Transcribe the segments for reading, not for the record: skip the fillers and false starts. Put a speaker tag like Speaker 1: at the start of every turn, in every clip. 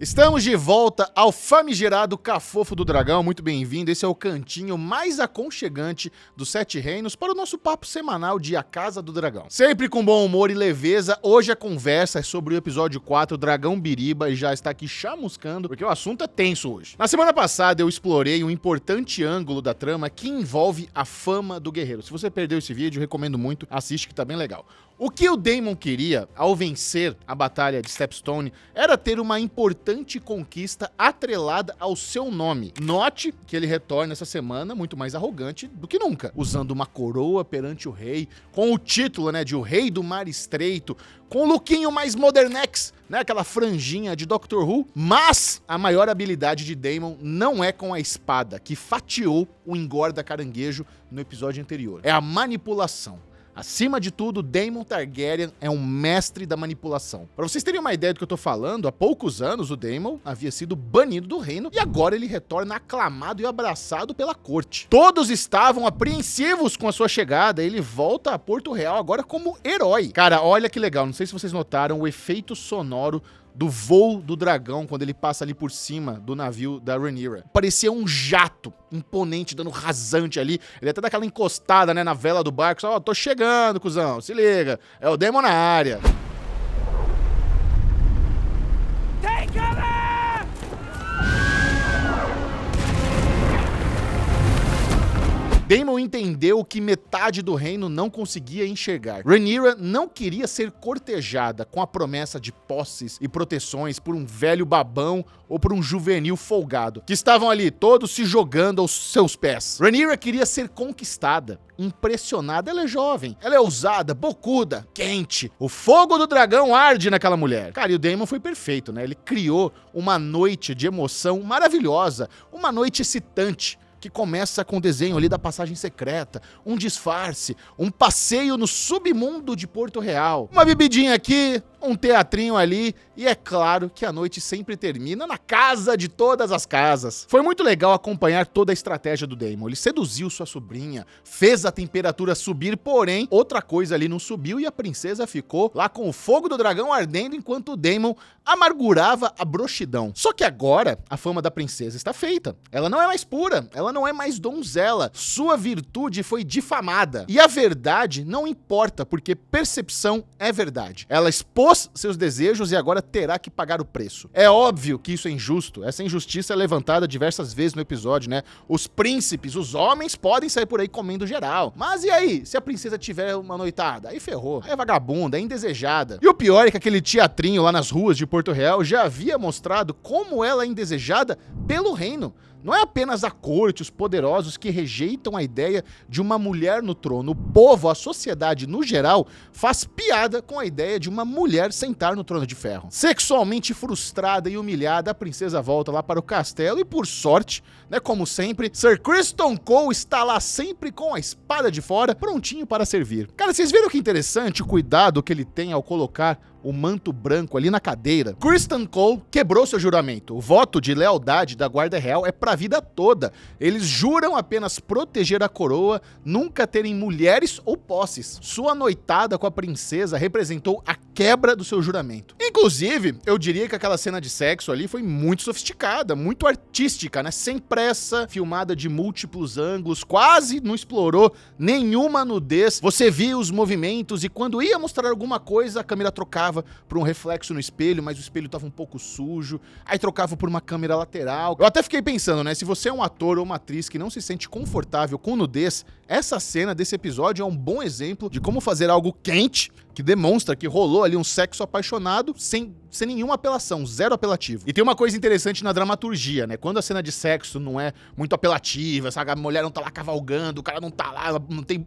Speaker 1: Estamos de volta ao famigerado Cafofo do Dragão, muito bem-vindo. Esse é o cantinho mais aconchegante dos Sete Reinos para o nosso papo semanal de A Casa do Dragão. Sempre com bom humor e leveza, hoje a conversa é sobre o episódio 4, Dragão Biriba, e já está aqui chamuscando, porque o assunto é tenso hoje. Na semana passada eu explorei um importante ângulo da trama que envolve a fama do guerreiro. Se você perdeu esse vídeo, recomendo muito, assiste que tá bem legal. O que o Daemon queria, ao vencer a batalha de Stepstone, era ter uma importante conquista atrelada ao seu nome. Note que ele retorna essa semana muito mais arrogante do que nunca, usando uma coroa perante o rei, com o título, de o Rei do Mar Estreito, com o lookinho mais modernex, aquela franjinha de Doctor Who. Mas a maior habilidade de Daemon não é com a espada, que fatiou o engorda caranguejo no episódio anterior. É a manipulação. Acima de tudo, Daemon Targaryen é um mestre da manipulação. Pra vocês terem uma ideia do que eu tô falando, há poucos anos o Daemon havia sido banido do reino e agora ele retorna aclamado e abraçado pela corte. Todos estavam apreensivos com a sua chegada e ele volta a Porto Real agora como herói. Cara, olha que legal, não sei se vocês notaram o efeito sonoro do voo do dragão, quando ele passa ali por cima do navio da Rhaenyra. Parecia um jato imponente, dando rasante ali. Ele até dá aquela encostada, na vela do barco. Só, tô chegando, cuzão, se liga. É o Daemon na área. Take cover! Daemon entendeu o que metade do reino não conseguia enxergar. Rhaenyra não queria ser cortejada com a promessa de posses e proteções por um velho babão ou por um juvenil folgado, que estavam ali todos se jogando aos seus pés. Rhaenyra queria ser conquistada, impressionada. Ela é jovem, ela é ousada, bocuda, quente. O fogo do dragão arde naquela mulher. Cara, e o Daemon foi perfeito, Ele criou uma noite de emoção maravilhosa, uma noite excitante, que começa com o desenho ali da passagem secreta, um disfarce, um passeio no submundo de Porto Real, uma bebidinha aqui, um teatrinho ali, e é claro que a noite sempre termina na casa de todas as casas. Foi muito legal acompanhar toda a estratégia do Daemon. Ele seduziu sua sobrinha, fez a temperatura subir, porém, outra coisa ali não subiu e a princesa ficou lá com o fogo do dragão ardendo enquanto o Daemon amargurava a broxidão. Só que agora, a fama da princesa está feita. Ela não é mais pura, ela não é mais donzela. Sua virtude foi difamada. E a verdade não importa, porque percepção é verdade. Ela expôs seus desejos e agora terá que pagar o preço. É óbvio que isso é injusto. Essa injustiça é levantada diversas vezes no episódio, Os príncipes, os homens podem sair por aí comendo geral. Mas e aí? Se a princesa tiver uma noitada? Aí ferrou. Aí é vagabunda, é indesejada. E o pior é que aquele teatrinho lá nas ruas de Porto Real já havia mostrado como ela é indesejada pelo reino. Não é apenas a corte, os poderosos que rejeitam a ideia de uma mulher no trono. O povo, a sociedade no geral, faz piada com a ideia de uma mulher sentar no trono de ferro. Sexualmente frustrada e humilhada, a princesa volta lá para o castelo e, por sorte, como sempre, Sir Criston Cole está lá sempre com a espada de fora, prontinho para servir. Cara, vocês viram que interessante o cuidado que ele tem ao colocar o manto branco ali na cadeira? Criston Cole quebrou seu juramento. O voto de lealdade da Guarda Real é pra vida toda. Eles juram apenas proteger a coroa, nunca terem mulheres ou posses. Sua noitada com a princesa representou a quebra do seu juramento. Inclusive, eu diria que aquela cena de sexo ali foi muito sofisticada, muito artística, Sem pressa, filmada de múltiplos ângulos, quase não explorou nenhuma nudez. Você via os movimentos e quando ia mostrar alguma coisa, a câmera trocava por um reflexo no espelho, mas o espelho estava um pouco sujo, aí trocava por uma câmera lateral. Eu até fiquei pensando, se você é um ator ou uma atriz que não se sente confortável com nudez, essa cena desse episódio é um bom exemplo de como fazer algo quente, que demonstra que rolou ali um sexo apaixonado sem nenhuma apelação, zero apelativo. E tem uma coisa interessante na dramaturgia, Quando a cena de sexo não é muito apelativa, a mulher não tá lá cavalgando, o cara não tá lá, não tem,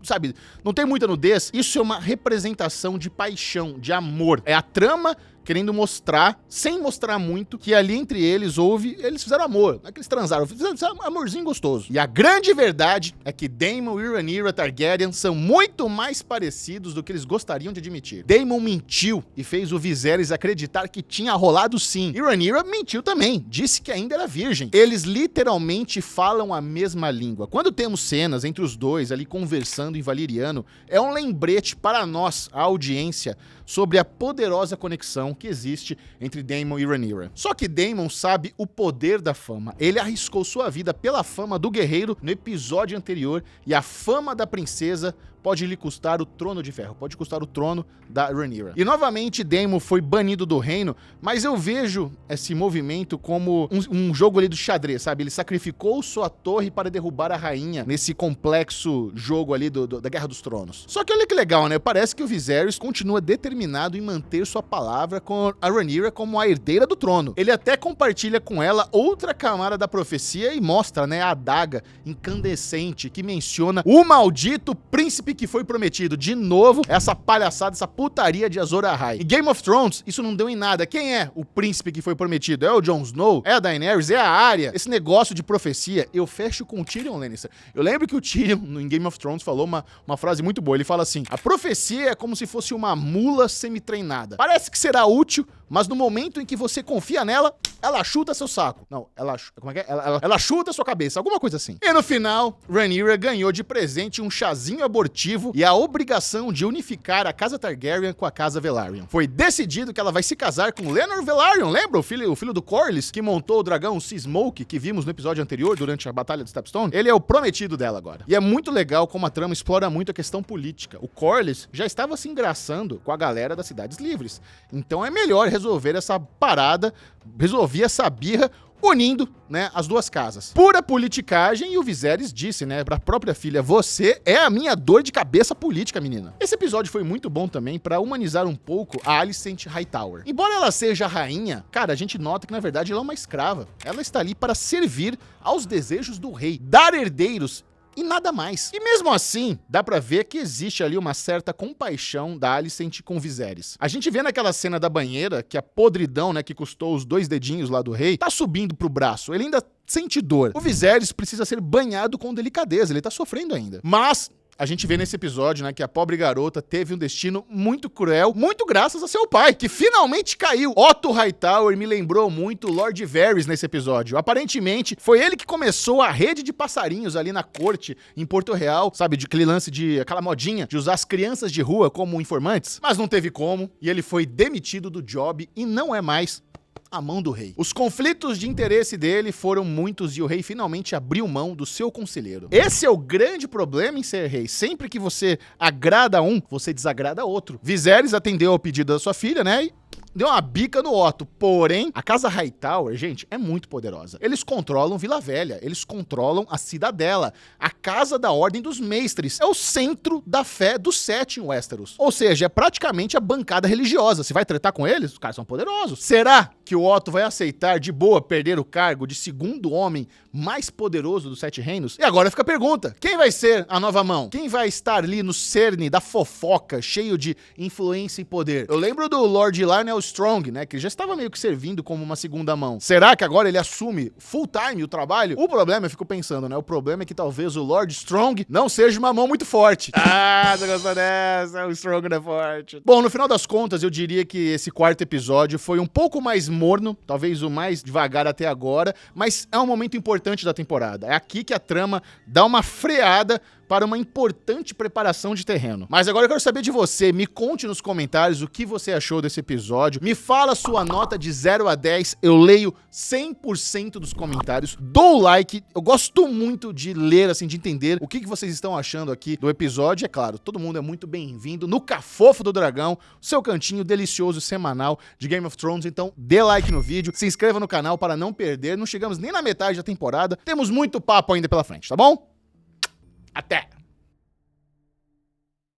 Speaker 1: não tem muita nudez, isso é uma representação de paixão, de amor. É a trama querendo mostrar, sem mostrar muito, que ali entre eles eles fizeram amor, não é que eles transaram, fizeram um amorzinho gostoso. E a grande verdade é que Daemon e Rhaenyra Targaryen são muito mais parecidos do que eles gostariam de admitir. Daemon mentiu e fez o Viserys acreditar que tinha rolado sim. E Rhaenyra mentiu também, disse que ainda era virgem. Eles literalmente falam a mesma língua. Quando temos cenas entre os dois ali conversando em valeriano, é um lembrete para nós, a audiência, sobre a poderosa conexão paixão que existe entre Daemon e Rhaenyra. Só que Daemon sabe o poder da fama. Ele arriscou sua vida pela fama do guerreiro no episódio anterior, e a fama da princesa pode lhe custar o trono de ferro, pode custar o trono da Rhaenyra. E novamente Daemon foi banido do reino, mas eu vejo esse movimento como um jogo ali do xadrez, sabe? Ele sacrificou sua torre para derrubar a rainha nesse complexo jogo ali da Guerra dos Tronos. Só que olha que legal, né? Parece que o Viserys continua determinado em manter sua palavra com a Rhaenyra como a herdeira do trono. Ele até compartilha com ela outra camada da profecia e mostra, né, a adaga incandescente que menciona o maldito príncipe que foi prometido. De novo, essa palhaçada, essa putaria de Azor Ahai. Em Game of Thrones, isso não deu em nada. Quem é o príncipe que foi prometido? É o Jon Snow? É a Daenerys? É a Arya? Esse negócio de profecia, eu fecho com o Tyrion Lannister. Eu lembro que o Tyrion, em Game of Thrones, falou uma frase muito boa. Ele fala assim: a profecia é como se fosse uma mula semi-treinada. Parece que será útil, mas no momento em que você confia nela, ela chuta seu saco. Não, como é que é? Ela chuta sua cabeça, alguma coisa assim. E no final, Rhaenyra ganhou de presente um chazinho abortivo e a obrigação de unificar a casa Targaryen com a casa Velaryon. Foi decidido que ela vai se casar com Laenor Velaryon, lembra? O filho do Corlys, que montou o dragão Sea Smoke, que vimos no episódio anterior, durante a Batalha de Stepstone. Ele é o prometido dela agora. E é muito legal como a trama explora muito a questão política. O Corlys já estava se engraçando com a galera das Cidades Livres. Então é melhor resolver essa parada, resolver essa birra, unindo, né, as duas casas. Pura politicagem, e o Viserys disse, né, pra própria filha: você é a minha dor de cabeça política, menina. Esse episódio foi muito bom também pra humanizar um pouco a Alicent Hightower. Embora ela seja a rainha, cara, a gente nota que na verdade ela é uma escrava. Ela está ali para servir aos desejos do rei, dar herdeiros e nada mais. E mesmo assim, dá pra ver que existe ali uma certa compaixão da Alicent com Viserys. A gente vê naquela cena da banheira que a podridão, né, que custou os 2 dedinhos lá do rei, tá subindo pro braço. Ele ainda sente dor. O Viserys precisa ser banhado com delicadeza, ele tá sofrendo ainda. Mas a gente vê nesse episódio, né, que a pobre garota teve um destino muito cruel, muito graças a seu pai, que finalmente caiu. Otto Hightower me lembrou muito Lord Varys nesse episódio. Aparentemente, foi ele que começou a rede de passarinhos ali na corte, em Porto Real, sabe, de aquele lance aquela modinha de usar as crianças de rua como informantes, mas não teve como, e ele foi demitido do job e não é mais a mão do rei. Os conflitos de interesse dele foram muitos e o rei finalmente abriu mão do seu conselheiro. Esse é o grande problema em ser rei. Sempre que você agrada um, você desagrada outro. Viserys atendeu ao pedido da sua filha, né? E deu uma bica no Otto. Porém, a casa Hightower, gente, é muito poderosa. Eles controlam Vila Velha, eles controlam a Cidadela, a casa da Ordem dos Mestres. É o centro da fé do 7 em Westeros. Ou seja, é praticamente a bancada religiosa. Você vai tretar com eles? Os caras são poderosos. Será que o Otto vai aceitar de boa perder o cargo de segundo homem mais poderoso dos 7 reinos? E agora fica a pergunta: quem vai ser a nova mão? Quem vai estar ali no cerne da fofoca, cheio de influência e poder? Eu lembro do Lord Lionel Strong, né, que já estava meio que servindo como uma segunda mão. Será que agora ele assume full time o trabalho? O problema, eu fico pensando, né, o problema é que talvez o Lord Strong não seja uma mão muito forte. Ah, você gostou dessa? O Strong não é forte. Bom, no final das contas, eu diria que esse 4º episódio foi um pouco mais morno, talvez o mais devagar até agora, mas é um momento importante da temporada. É aqui que a trama dá uma freada para uma importante preparação de terreno. Mas agora eu quero saber de você. Me conte nos comentários o que você achou desse episódio. Me fala a sua nota de 0 a 10. Eu leio 100% dos comentários. Dou o like. Eu gosto muito de ler, assim, de entender o que vocês estão achando aqui do episódio. É claro, todo mundo é muito bem-vindo no Cafofo do Dragão, seu cantinho delicioso semanal de Game of Thrones. Então, dê like no vídeo, se inscreva no canal para não perder. Não chegamos nem na metade da temporada. Temos muito papo ainda pela frente, tá bom? Até!